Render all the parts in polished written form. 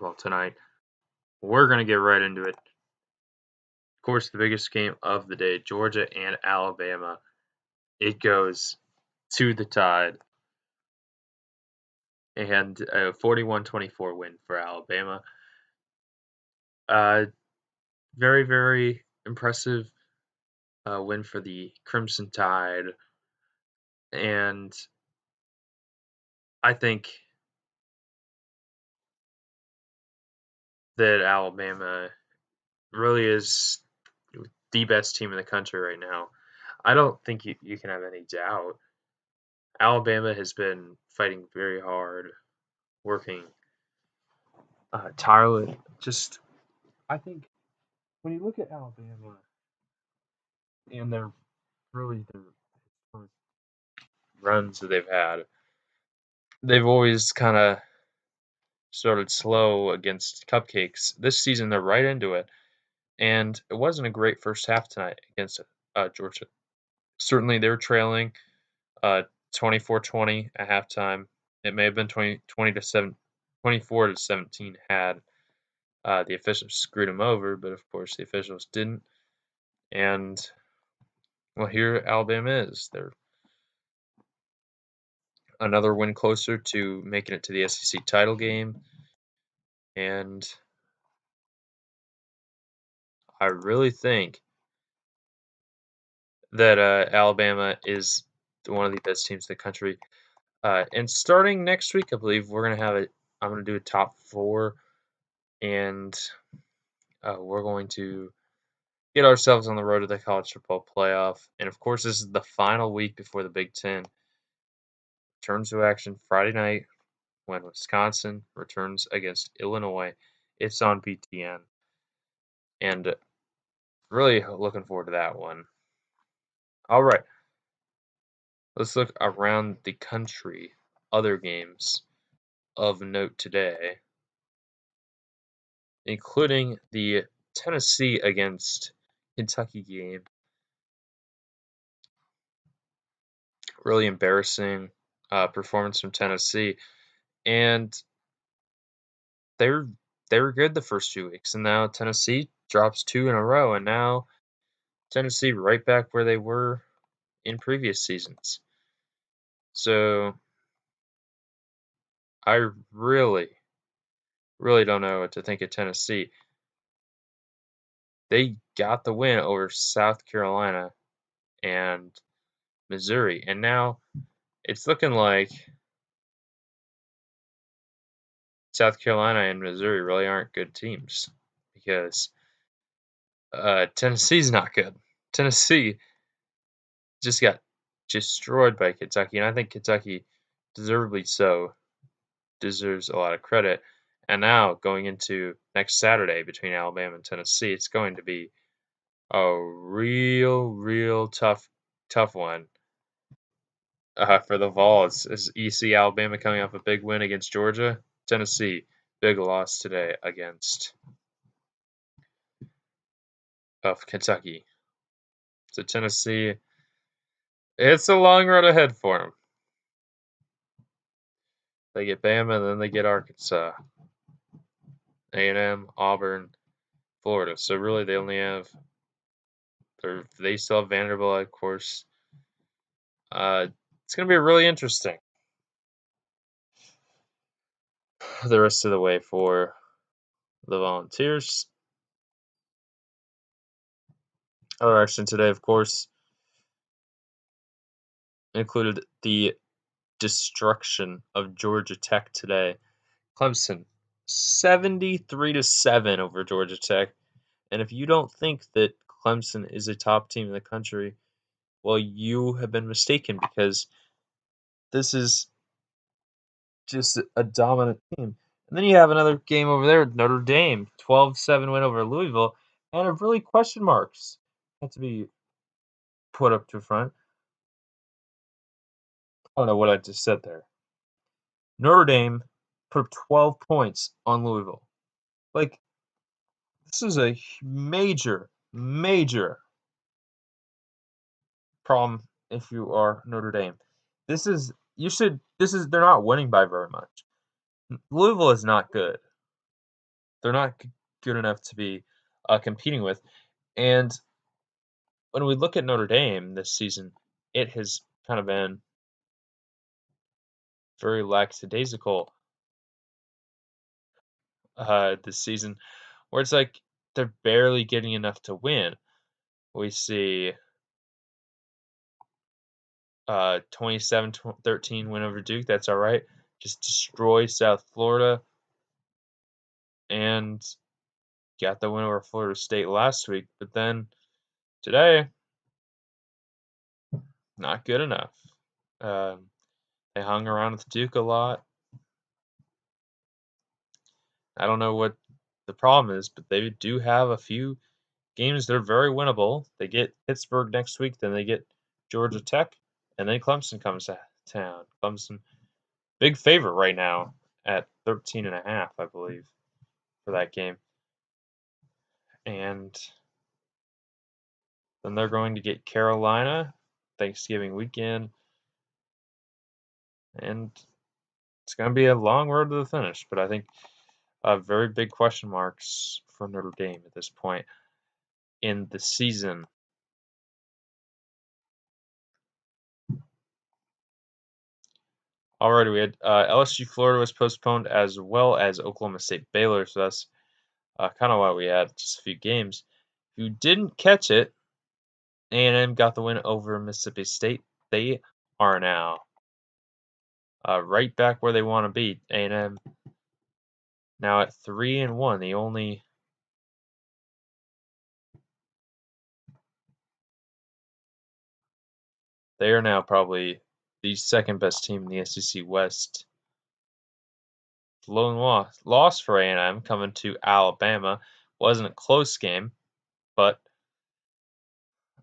basketball tonight. We're going to get right into it. Of course, the biggest game of the day, Georgia and Alabama. It goes to the Tide and a 41-24 win for Alabama. Very, very impressive win for the Crimson Tide. And I think that Alabama really is the best team in the country right now. I don't think you can have any doubt. Alabama has been fighting very hard, working tireless. I think when you look at Alabama and their runs that they've always kind of started slow against cupcakes. This season, they're right into it, and it wasn't a great first half tonight against Georgia. Certainly, they were trailing 24-20 at halftime. It may have been 20 to 7, 24 to 17 had the officials screwed them over, but of course the officials didn't. And well, here Alabama is. They're another win closer to making it to the SEC title game, and I really think that Alabama is one of the best teams in the country. And starting next week, I believe we're gonna have I'm gonna do a top four, and we're going to get ourselves on the road to the college football playoff. And of course, this is the final week before the Big Ten returns to action Friday night when Wisconsin returns against Illinois. It's on BTN, and really looking forward to that one. All right, let's look around the country. Other games of note today, including the Tennessee against Kentucky game. Really embarrassing performance from Tennessee, and they were they were good the first few weeks, and now Tennessee drops two in a row, and now Tennessee right back where they were in previous seasons. So I really, really don't know what to think of Tennessee. They got the win over South Carolina and Missouri, and now it's looking like South Carolina and Missouri really aren't good teams because Tennessee's not good. Tennessee just got destroyed by Kentucky, and I think Kentucky, deservedly so, deserves a lot of credit. And now going into next Saturday between Alabama and Tennessee, it's going to be a real tough one for the Vols. As you see Alabama coming off a big win against Georgia, Tennessee big loss today against Kentucky. So Tennessee, it's a long road ahead for them. They get Bama, and then they get Arkansas, A&M, Auburn, Florida. So really, they only have, they still have Vanderbilt, of course. It's going to be really interesting the rest of the way for the Volunteers. Other action today, of course, included the destruction of Georgia Tech today. Clemson 73-7 over Georgia Tech. And if you don't think that Clemson is a top team in the country, well, you have been mistaken because this is just a dominant team. And then you have another game over there, Notre Dame, 12-7 win over Louisville, and of really question marks have to be put up to front. I don't know what I just said there. Notre Dame put up 12 points on Louisville. Like, this is a major problem if you are Notre Dame. They're not winning by very much. Louisville is not good. they're not good enough to be competing with. And when we look at Notre Dame this season, it has kind of been very lackadaisical this season, where it's like they're barely getting enough to win. We see 27-13 win over Duke. That's all right. Just destroy South Florida and got the win over Florida State last week. But then today, not good enough. They hung around with Duke a lot. I don't know what the problem is, but they do have a few games that are very winnable. They get Pittsburgh next week, then they get Georgia Tech, and then Clemson comes to town. Clemson, big favorite right now at 13.5, I believe, for that game. And then they're going to get Carolina Thanksgiving weekend. And it's going to be a long road to the finish, but I think very big question marks for Notre Dame at this point in the season. Alrighty, we had LSU Florida was postponed as well as Oklahoma State Baylor, so that's kind of why we had just a few games. If you didn't catch it, A&M got the win over Mississippi State. They are now right back where they want to be. A&M now at 3-1. They are now probably the second best team in the SEC West. Lone loss for A&M coming to Alabama. Wasn't a close game, but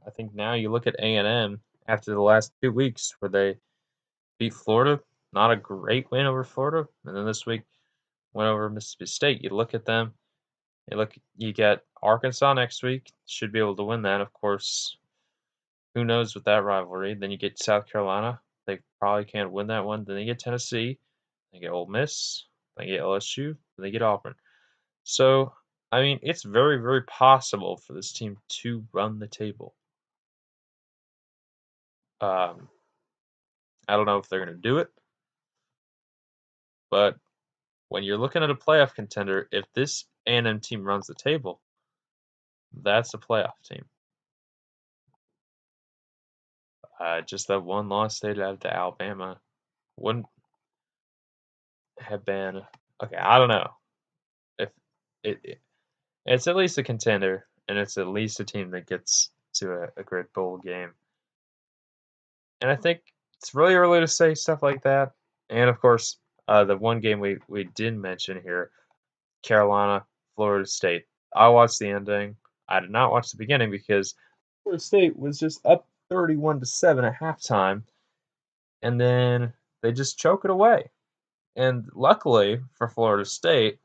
I think now you look at A&M after the last 2 weeks where they beat Florida, not a great win over Florida, and then this week went over Mississippi State. You look at them, you get Arkansas next week, should be able to win that, of course. Who knows with that rivalry? Then you get South Carolina, they probably can't win that one. Then you get Tennessee, they get Ole Miss, they get LSU, then they get Auburn. So, I mean, it's very, very possible for this team to run the table. Um, I don't know if they're going to do it, but when you're looking at a playoff contender, if this A&M team runs the table, that's a playoff team. Just that one loss they had to Alabama wouldn't have been okay. I don't know if it's at least a contender, and it's at least a team that gets to a great bowl game. And I think it's really early to say stuff like that. And of course, the one game we did mention here, Carolina, Florida State. I watched the ending. I did not watch the beginning because Florida State was just up 31-7 at halftime, and then they just choke it away. And luckily for Florida State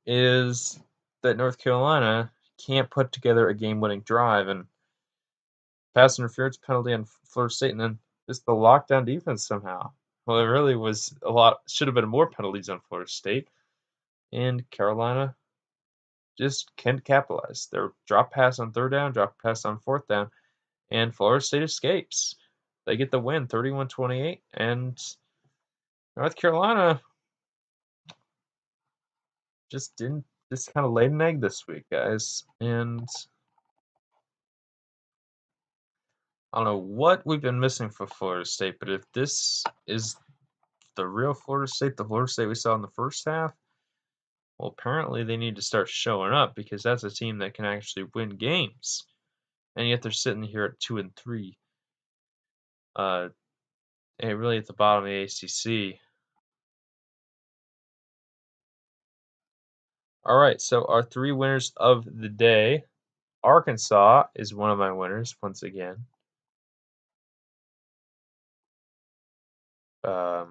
is that North Carolina can't put together a game-winning drive and pass interference penalty on Florida State, and then just the lockdown defense somehow. Well, it really was a lot. Should have been more penalties on Florida State, and Carolina just can't capitalize. Their drop pass on third down, drop pass on fourth down, and Florida State escapes. They get the win, 31-28, and North Carolina just kind of laid an egg this week, guys. And I don't know what we've been missing for Florida State, but if this is the real Florida State, the Florida State we saw in the first half, well, apparently they need to start showing up because that's a team that can actually win games. And yet they're sitting here at 2-3. And really at the bottom of the ACC. All right, so our three winners of the day. Arkansas is one of my winners once again. I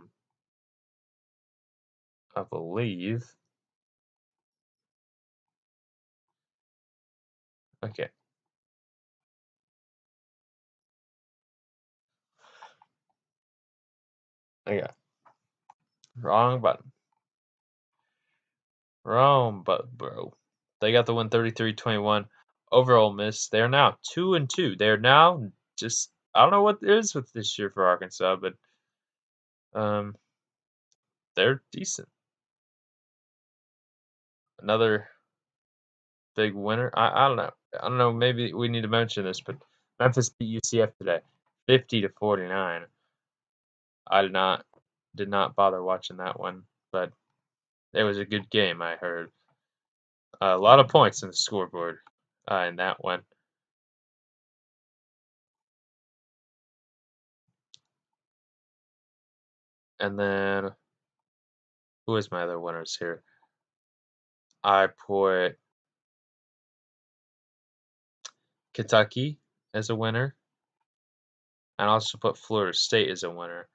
believe. Okay. Okay. Wrong button. Rome, but bro, they got the win 33-21 over Ole Miss. They are now 2-2. They are now just I don't know what it is with this year for Arkansas, but um, they're decent. Another big winner. I don't know. I don't know. Maybe we need to mention this, but Memphis beat UCF today, 50-49. I did not bother watching that one, but it was a good game. I heard a lot of points in the scoreboard in that one. And then who is my other winners here? I put Kentucky as a winner, and also put Florida State as a winner.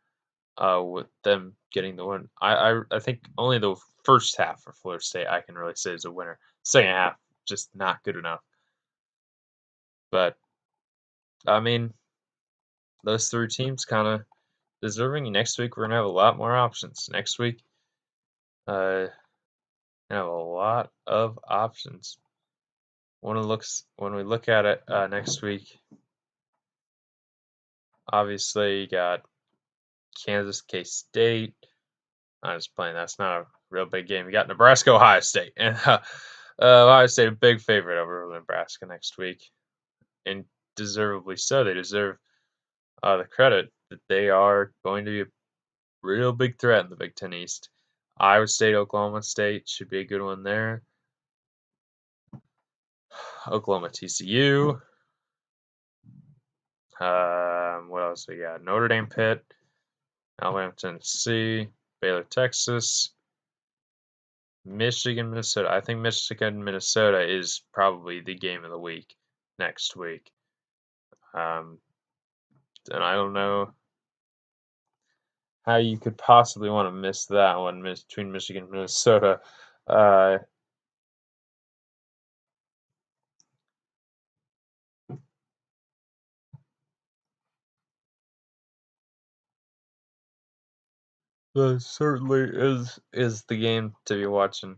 With them getting the win. I think only the first half for Florida State I can really say is a winner. Second half just not good enough. But I mean, those three teams kind of deserving. Next week we're gonna have a lot more options. Next week, uh, we have a lot of options. When we look at it next week, obviously you got Kansas, K State. I'm just playing. That's not a real big game. You got Nebraska, Ohio State, and Ohio State a big favorite over Nebraska next week, and deservedly so. They deserve the credit that they are going to be a real big threat in the Big Ten East. Iowa State, Oklahoma State should be a good one there. Oklahoma, TCU. What else we got? Notre Dame, Pitt, Alabama, Tennessee, Baylor, Texas. Michigan, Minnesota. I think Michigan, Minnesota is probably the game of the week next week. And I don't know how you could possibly want to miss that one between Michigan and Minnesota. Uh, certainly is the game to be watching.